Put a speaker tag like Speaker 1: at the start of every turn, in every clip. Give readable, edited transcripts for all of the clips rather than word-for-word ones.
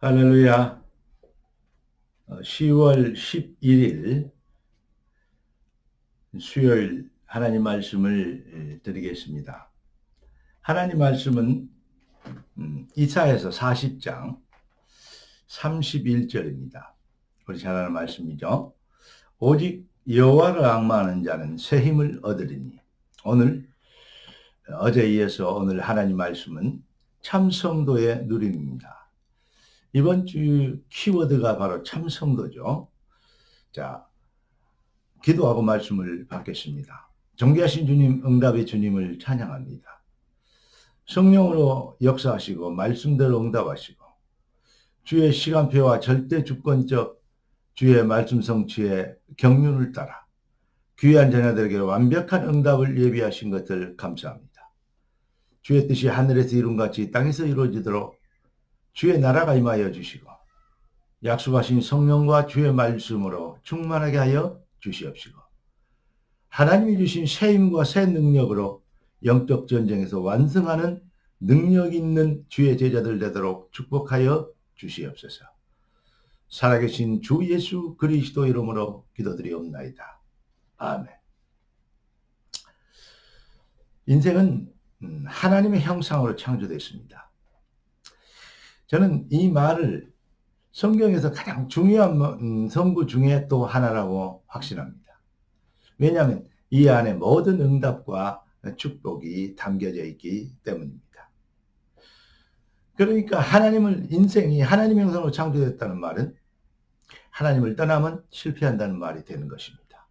Speaker 1: 할렐루야. 10월 11일 수요일 하나님 말씀을 드리겠습니다. 하나님 말씀은 이사야서 40장 31절입니다. 우리 잘 아는 말씀이죠. 오직 여호와를 앙망하는 자는 새 힘을 얻으리니. 어제에 이어서 오늘 하나님 말씀은 참성도의 누림입니다. 이번 주 키워드가 바로 참성도죠. 자, 기도하고 말씀을 받겠습니다. 존귀하신 주님, 응답의 주님을 찬양합니다. 성령으로 역사하시고 말씀대로 응답하시고 주의 시간표와 절대 주권적 주의 말씀 성취의 경륜을 따라 귀한 자녀들에게 완벽한 응답을 예비하신 것을 감사합니다. 주의 뜻이 하늘에서 이룬같이 땅에서 이루어지도록 주의 나라가 임하여 주시고 약속하신 성령과 주의 말씀으로 충만하게 하여 주시옵시고 하나님이 주신 새 힘과 새 능력으로 영적 전쟁에서 완성하는 능력 있는 주의 제자들 되도록 축복하여 주시옵소서. 살아계신 주 예수 그리스도 이름으로 기도드리옵나이다. 아멘. 인생은 하나님의 형상으로 창조됐습니다. 저는 이 말을 성경에서 가장 중요한 성구 중에 또 하나라고 확신합니다. 왜냐하면 이 안에 모든 응답과 축복이 담겨져 있기 때문입니다. 그러니까 인생이 하나님의 형상으로 창조됐다는 말은 하나님을 떠나면 실패한다는 말이 되는 것입니다.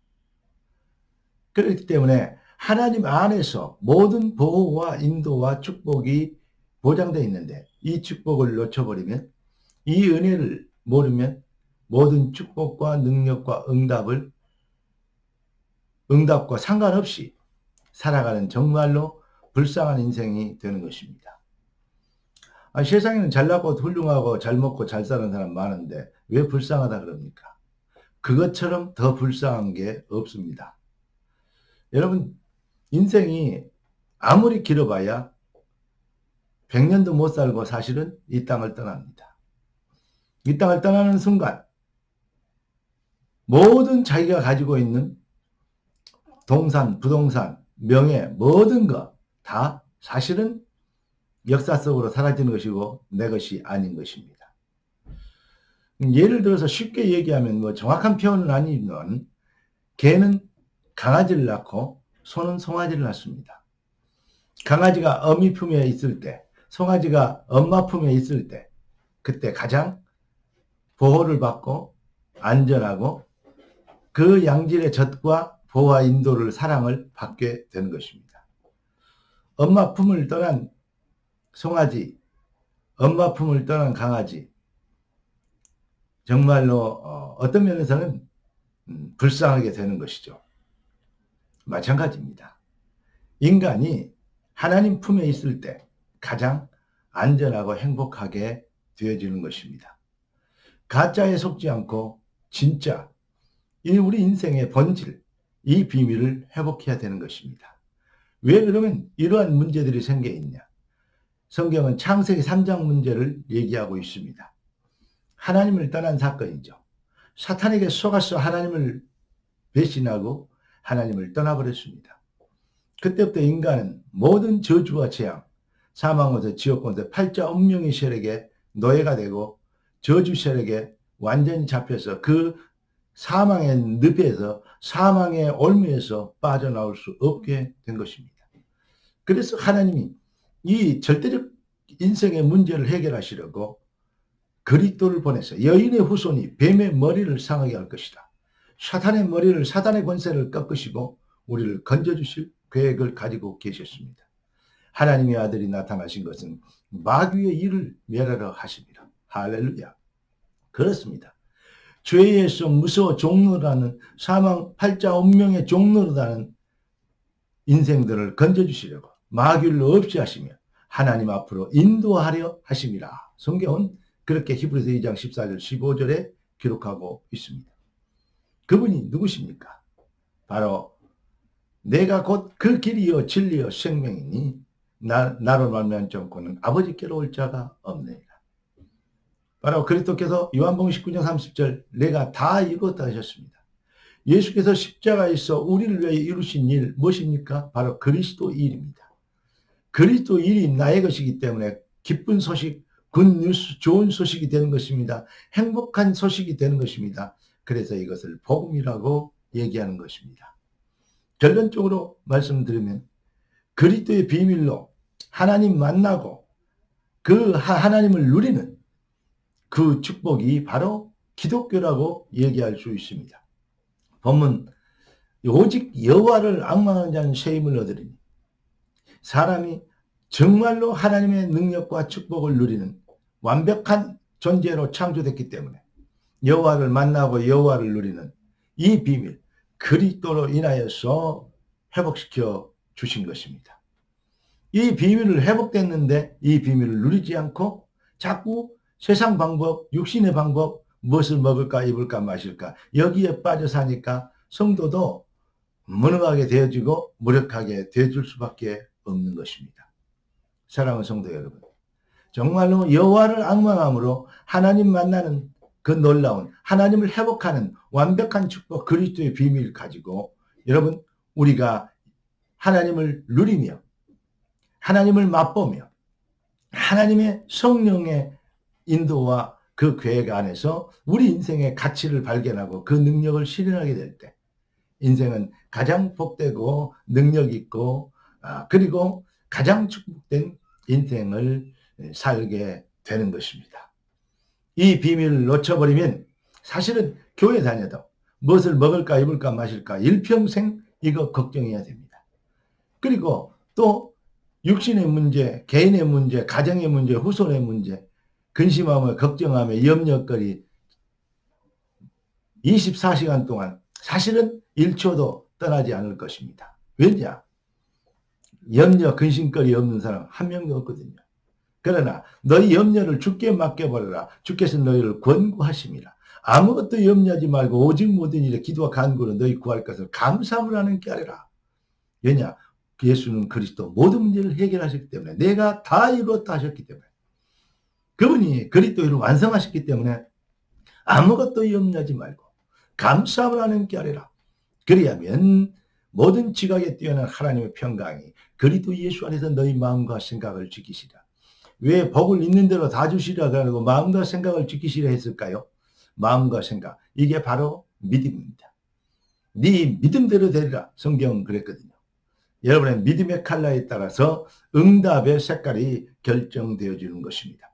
Speaker 1: 그렇기 때문에 하나님 안에서 모든 보호와 인도와 축복이 보장되어 있는데 이 축복을 놓쳐버리면, 이 은혜를 모르면 모든 축복과 능력과 응답과 상관없이 살아가는 정말로 불쌍한 인생이 되는 것입니다. 세상에는 잘나고 훌륭하고 잘 먹고 잘 사는 사람 많은데 왜 불쌍하다 그럽니까? 그것처럼 더 불쌍한 게 없습니다. 여러분, 인생이 아무리 길어봐야 100년도 못 살고 사실은 이 땅을 떠납니다. 이 땅을 떠나는 순간 모든 자기가 가지고 있는 동산, 부동산, 명예, 모든 것 다 사실은 역사 속으로 사라지는 것이고 내 것이 아닌 것입니다. 예를 들어서 쉽게 얘기하면 정확한 표현은 아니지만 개는 강아지를 낳고 소는 송아지를 낳습니다. 강아지가 어미 품에 있을 때, 송아지가 엄마 품에 있을 때 그때 가장 보호를 받고 안전하고 그 양질의 젖과 보호와 인도를 사랑을 받게 되는 것입니다. 엄마 품을 떠난 송아지, 엄마 품을 떠난 강아지, 정말로 어떤 면에서는 불쌍하게 되는 것이죠. 마찬가지입니다. 인간이 하나님 품에 있을 때 가장 안전하고 행복하게 되어지는 것입니다. 가짜에 속지 않고 진짜, 이 우리 인생의 본질, 이 비밀을 회복해야 되는 것입니다. 왜 그러면 이러한 문제들이 생겨 있냐? 성경은 창세기 3장 문제를 얘기하고 있습니다. 하나님을 떠난 사건이죠. 사탄에게 속아서 하나님을 배신하고 하나님을 떠나버렸습니다. 그때부터 인간은 모든 저주와 재앙, 사망에서 지옥권에서 팔자 운명의 세력에 노예가 되고 저주 세력에 완전히 잡혀서 그 사망의 늪에서, 사망의 올무에서 빠져나올 수 없게 된 것입니다. 그래서 하나님이 이 절대적 인생의 문제를 해결하시려고 그리스도를 보내서 여인의 후손이 뱀의 머리를 상하게 할 것이다. 사탄의 머리를, 사탄의 권세를 꺾으시고 우리를 건져주실 계획을 가지고 계셨습니다. 하나님의 아들이 나타나신 것은 마귀의 일을 멸하러 하십니다. 할렐루야. 그렇습니다. 죄에서 무서워 종로라는, 사망 팔자 운명의 종로라는 인생들을 건져주시려고 마귀를 없이 하시며 하나님 앞으로 인도하려 하심이라. 성경은 그렇게 히브리서 2장 14절 15절에 기록하고 있습니다. 그분이 누구십니까? 바로 내가 곧 그 길이요 진리요 생명이니 나로 말미암지 않고는 아버지께로 올 자가 없느니라. 바로 그리스도께서 요한복음 19장 30절 내가 다 이루었다 하셨습니다. 예수께서 십자가에서 우리를 위해 이루신 일 무엇입니까? 바로 그리스도 일입니다. 그리스도 일이 나의 것이기 때문에 기쁜 소식, 굿뉴스, 좋은 소식이 되는 것입니다. 행복한 소식이 되는 것입니다. 그래서 이것을 복음이라고 얘기하는 것입니다. 결론적으로 말씀드리면 그리스도의 비밀로 하나님 만나고 그 하나님을 누리는 그 축복이 바로 기독교라고 얘기할 수 있습니다. 본문 오직 여호와를 앙망하는 자는 쇠임을 얻으리니 사람이 정말로 하나님의 능력과 축복을 누리는 완벽한 존재로 창조됐기 때문에 여호와를 만나고 여호와를 누리는 이 비밀 그리스도로 인하여서 회복시켜 주신 것입니다. 이 비밀을 회복됐는데 이 비밀을 누리지 않고 자꾸 세상 방법, 육신의 방법, 무엇을 먹을까 입을까 마실까 여기에 빠져 사니까 성도도 무능하게 되어지고 무력하게 되어질 수밖에 없는 것입니다. 사랑하는 성도 여러분, 정말로 여호와를 앙망함으로 하나님 만나는 그 놀라운 하나님을 회복하는 완벽한 축복 그리스도의 비밀을 가지고 여러분 우리가 하나님을 누리며 하나님을 맛보며 하나님의 성령의 인도와 그 계획 안에서 우리 인생의 가치를 발견하고 그 능력을 실현하게 될 때 인생은 가장 복되고 능력 있고 그리고 가장 축복된 인생을 살게 되는 것입니다. 이 비밀을 놓쳐버리면 사실은 교회 다녀도 무엇을 먹을까 입을까 마실까 일평생 이거 걱정해야 됩니다. 그리고 또 육신의 문제, 개인의 문제, 가정의 문제, 후손의 문제 근심하며 걱정하며 염려거리 24시간 동안 사실은 1초도 떠나지 않을 것입니다. 왜냐? 염려, 근심거리 없는 사람 한 명도 없거든요. 그러나 너희 염려를 주께 맡겨버려라. 주께서 너희를 권고하심이라. 아무것도 염려하지 말고 오직 모든 일에 기도와 간구로 너희 구할 것을 감사함을 하는 게 아니라. 왜냐? 예수는 그리스도 모든 문제를 해결하셨기 때문에 내가 다 이루었다 하셨기 때문에 그분이 그리스도를 완성하셨기 때문에 아무것도 염려하지 말고 감사함을 하는 게 아니라 그리하면 모든 지각에 뛰어난 하나님의 평강이 그리스도 예수 안에서 너희 마음과 생각을 지키시라. 왜 복을 있는 대로 다 주시라 그러고 마음과 생각을 지키시라 했을까요? 마음과 생각 이게 바로 믿음입니다. 네 믿음대로 되리라 성경은 그랬거든요. 여러분의 믿음의 칼라에 따라서 응답의 색깔이 결정되어지는 것입니다.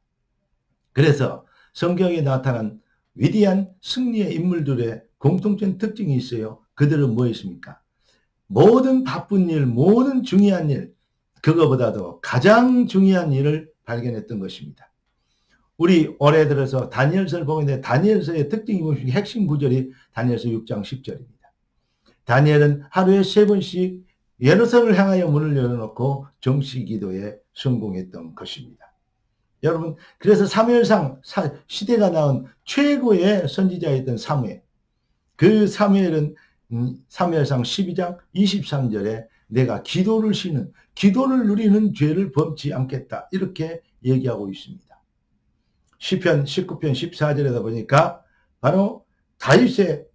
Speaker 1: 그래서 성경에 나타난 위대한 승리의 인물들의 공통된 특징이 있어요. 그들은 뭐였습니까? 모든 바쁜 일, 모든 중요한 일, 그거보다도 가장 중요한 일을 발견했던 것입니다. 우리 올해 들어서 다니엘서를 보게 되는데 다니엘서의 특징이 무엇입니까? 핵심 구절이 다니엘서 6장 10절입니다. 다니엘은 하루에 3번씩 예루살렘을 향하여 문을 열어놓고 정시 기도에 성공했던 것입니다. 여러분 그래서 사무엘상 시대가 낳은 최고의 선지자였던 사무엘. 그 사무엘은 사무엘상 12장 23절에 내가 기도를 쉬는 기도를 누리는 죄를 범치 않겠다 이렇게 얘기하고 있습니다. 시편 19편 14절에다 보니까 바로 다윗의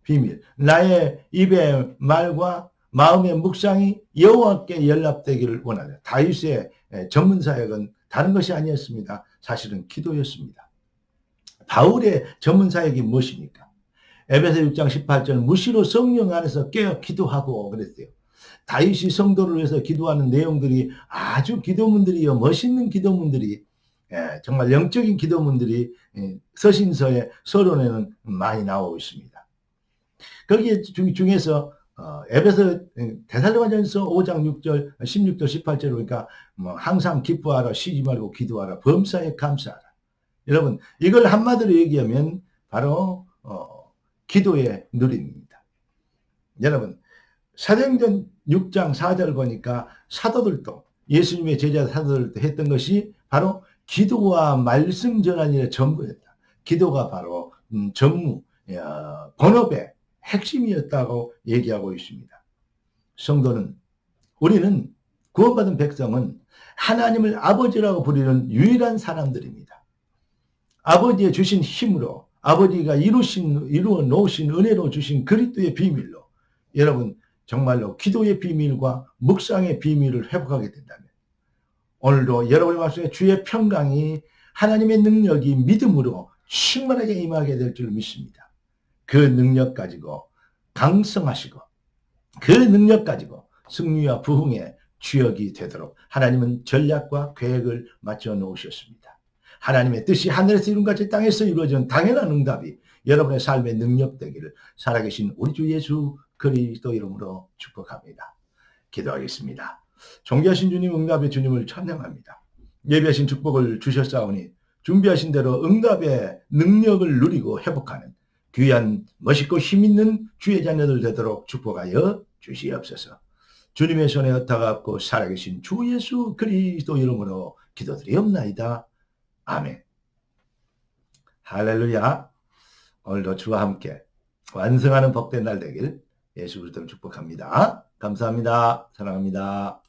Speaker 1: 비밀 나의 입의 말과 마음의 묵상이 여호와께 연락되기를 원하는 다윗의 전문 사역은 다른 것이 아니었습니다. 사실은 기도였습니다. 바울의 전문 사역이 무엇입니까? 에베소 6장 18절 무시로 성령 안에서 깨어 기도하고 그랬어요. 다윗이 성도를 위해서 기도하는 내용들이 아주 기도문들이요 멋있는 기도문들이 정말 영적인 기도문들이 서신서에 서론에는 많이 나오고 있습니다. 거기에 중에서 에베소 데살로니가전서 5장 6절 16절 18절 보니까 항상 기뻐하라 쉬지 말고 기도하라 범사에 감사하라. 여러분 이걸 한마디로 얘기하면 바로 기도의 누림입니다. 여러분 사도행전 6장 4절 보니까 사도들도 예수님의 제자 사도들도 했던 것이 바로 기도와 말씀 전한 일의 전부였다. 기도가 바로 전무 본업의 핵심이었다고 얘기하고 있습니다. 성도는 우리는 구원받은 백성은 하나님을 아버지라고 부르는 유일한 사람들입니다. 아버지의 주신 힘으로 아버지가 이루어 놓으신 은혜로 주신 그리스도의 비밀로 여러분 정말로 기도의 비밀과 묵상의 비밀을 회복하게 된다면 오늘도 여러분의 마음속에 주의 평강이 하나님의 능력이 믿음으로 충만하게 임하게 될 줄 믿습니다. 그 능력 가지고 강성하시고 그 능력 가지고 승리와 부흥의 주역이 되도록 하나님은 전략과 계획을 맞춰 놓으셨습니다. 하나님의 뜻이 하늘에서 이룬 같이 땅에서 이루어지는 당연한 응답이 여러분의 삶의 능력 되기를 살아계신 우리 주 예수 그리스도 이름으로 축복합니다. 기도하겠습니다. 존귀하신 주님, 응답의 주님을 찬양합니다. 예비하신 축복을 주셨사오니 준비하신 대로 응답의 능력을 누리고 회복하는 귀한 멋있고 힘있는 주의 자녀들 되도록 축복하여 주시옵소서. 주님의 손에 엇타갖고 살아계신 주 예수 그리스도 이름으로 기도드리옵나이다. 아멘. 할렐루야. 오늘도 주와 함께 완성하는 복된 날 되길 예수 그리스도를 축복합니다. 감사합니다. 사랑합니다.